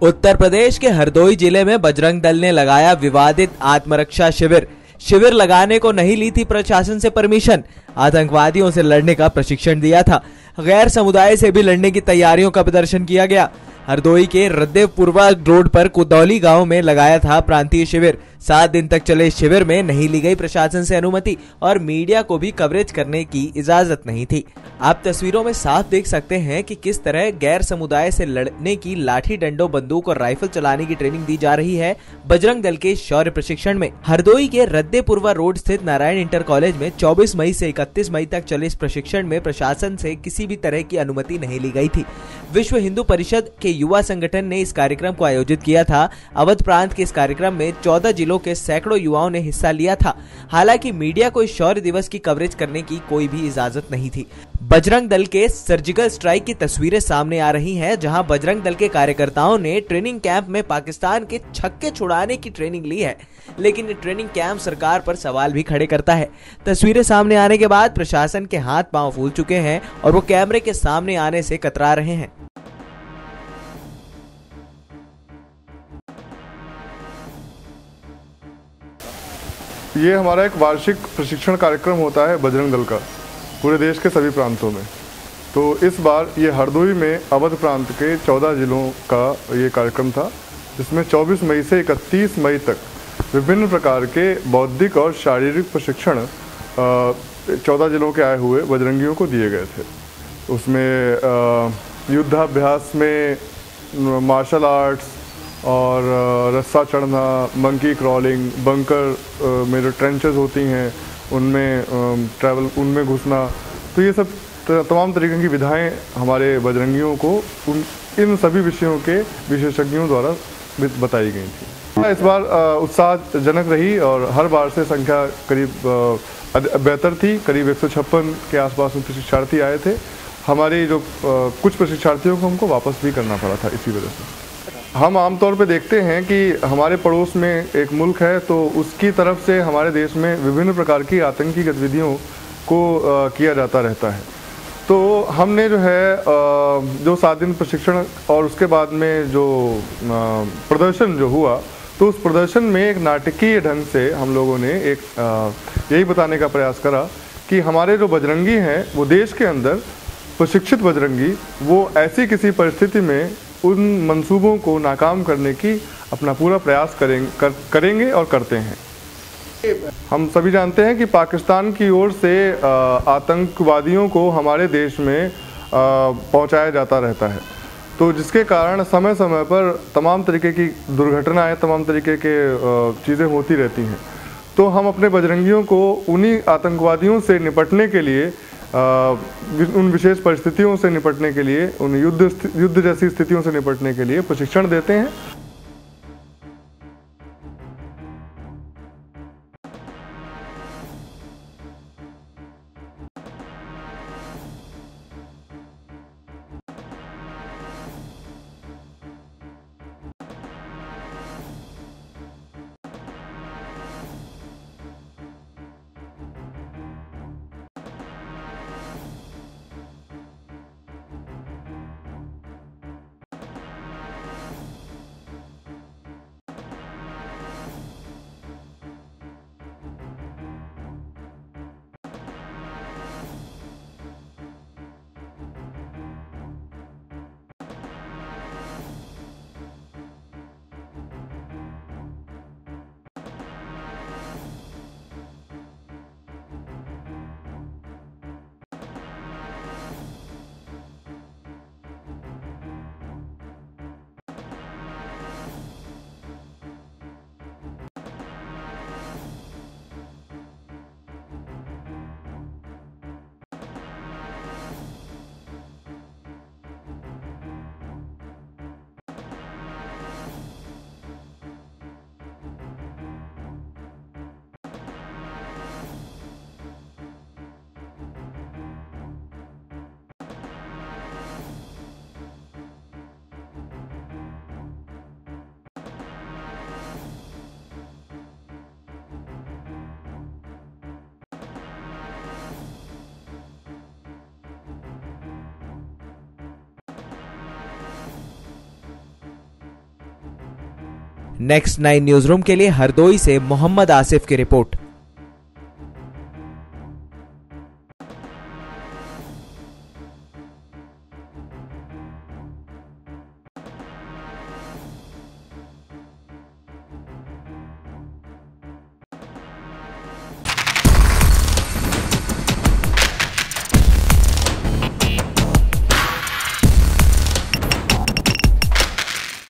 उत्तर प्रदेश के हरदोई जिले में बजरंग दल ने लगाया विवादित आत्मरक्षा शिविर। शिविर लगाने को नहीं ली थी प्रशासन से परमिशन। आतंकवादियों से लड़ने का प्रशिक्षण दिया था। गैर समुदाय से भी लड़ने की तैयारियों का प्रदर्शन किया गया। हरदोई के रद्देपुरवा रोड पर कुदौली गांव में लगाया था प्रांतीय शिविर। 7 दिन तक चले इस शिविर में नहीं ली गई प्रशासन से अनुमति और मीडिया को भी कवरेज करने की इजाजत नहीं थी। आप तस्वीरों में साफ देख सकते हैं कि किस तरह गैर समुदाय से लड़ने की लाठी डंडों बंदूक और राइफल चलाने की ट्रेनिंग दी जा रही है बजरंग दल के शौर्य प्रशिक्षण में। हरदोई के रद्देपुरवा रोड स्थित नारायण इंटर कॉलेज में 24 मई से 31 मई तक चले इस प्रशिक्षण में प्रशासन से किसी भी तरह की अनुमति नहीं ली गई थी। विश्व हिंदू परिषद के युवा संगठन ने इस कार्यक्रम को आयोजित किया था। अवध प्रांत के इस कार्यक्रम में 14 जिलों के सैकड़ों युवाओं ने हिस्सा लिया था। हालांकि मीडिया को इस शौर्य दिवस की कवरेज करने की कोई भी इजाजत नहीं थी। बजरंग दल के सर्जिकल स्ट्राइक की तस्वीरें सामने आ रही हैं, जहां बजरंग दल के कार्यकर्ताओं ने ट्रेनिंग कैंप में पाकिस्तान के छक्के छुड़ाने की ट्रेनिंग ली है। लेकिन ये ट्रेनिंग कैंप सरकार पर सवाल भी खड़े करता है। तस्वीरें सामने आने के बाद प्रशासन के हाथ पांव फूल चुके हैं और वो कैमरे के सामने आने से कतरा रहे हैं। ये हमारा एक वार्षिक प्रशिक्षण कार्यक्रम होता है बजरंग दल का, पूरे देश के सभी प्रांतों में। तो इस बार ये हरदोई में अवध प्रांत के 14 जिलों का ये कार्यक्रम था, जिसमें 24 मई से 31 मई तक विभिन्न प्रकार के बौद्धिक और शारीरिक प्रशिक्षण 14 जिलों के आए हुए बजरंगियों को दिए गए थे। उसमें युद्धाभ्यास में मार्शल आर्ट्स और रस्सा चढ़ना, मंकी क्रॉलिंग, बंकर में जो ट्रेंचेस होती हैं उनमें ट्रैवल, उनमें घुसना, तो ये सब तमाम तरीके की विधाएं हमारे बजरंगियों को इन सभी विषयों के विशेषज्ञों द्वारा बताई गई थी। इस बार उत्साहजनक रही और हर बार से संख्या करीब बेहतर थी। करीब 156 के आसपास में प्रशिक्षार्थी आए थे। हमारे जो कुछ प्रशिक्षार्थियों को हमको वापस भी करना पड़ा था इसी वजह से। हम आमतौर पे देखते हैं कि हमारे पड़ोस में एक मुल्क है, तो उसकी तरफ से हमारे देश में विभिन्न प्रकार की आतंकी गतिविधियों को किया जाता रहता है। तो हमने जो है जो 7 दिन प्रशिक्षण और उसके बाद में जो प्रदर्शन जो हुआ, तो उस प्रदर्शन में एक नाटकीय ढंग से हम लोगों ने एक यही बताने का प्रयास करा कि हमारे जो बजरंगी हैं वो देश के अंदर प्रशिक्षित बजरंगी वो ऐसी किसी परिस्थिति में उन मंसूबों को नाकाम करने की अपना पूरा प्रयास करेंगे और करते हैं। हम सभी जानते हैं कि पाकिस्तान की ओर से आतंकवादियों को हमारे देश में पहुंचाया जाता रहता है, तो जिसके कारण समय समय पर तमाम तरीके की दुर्घटनाएं, तमाम तरीके के चीज़ें होती रहती हैं। तो हम अपने बजरंगियों को उन्हीं आतंकवादियों से निपटने के लिए, उन विशेष परिस्थितियों से निपटने के लिए, उन युद्ध जैसी स्थितियों से निपटने के लिए प्रशिक्षण देते हैं। नेक्स्ट 9 न्यूज रूम के लिए हरदोई से मोहम्मद आसिफ की रिपोर्ट।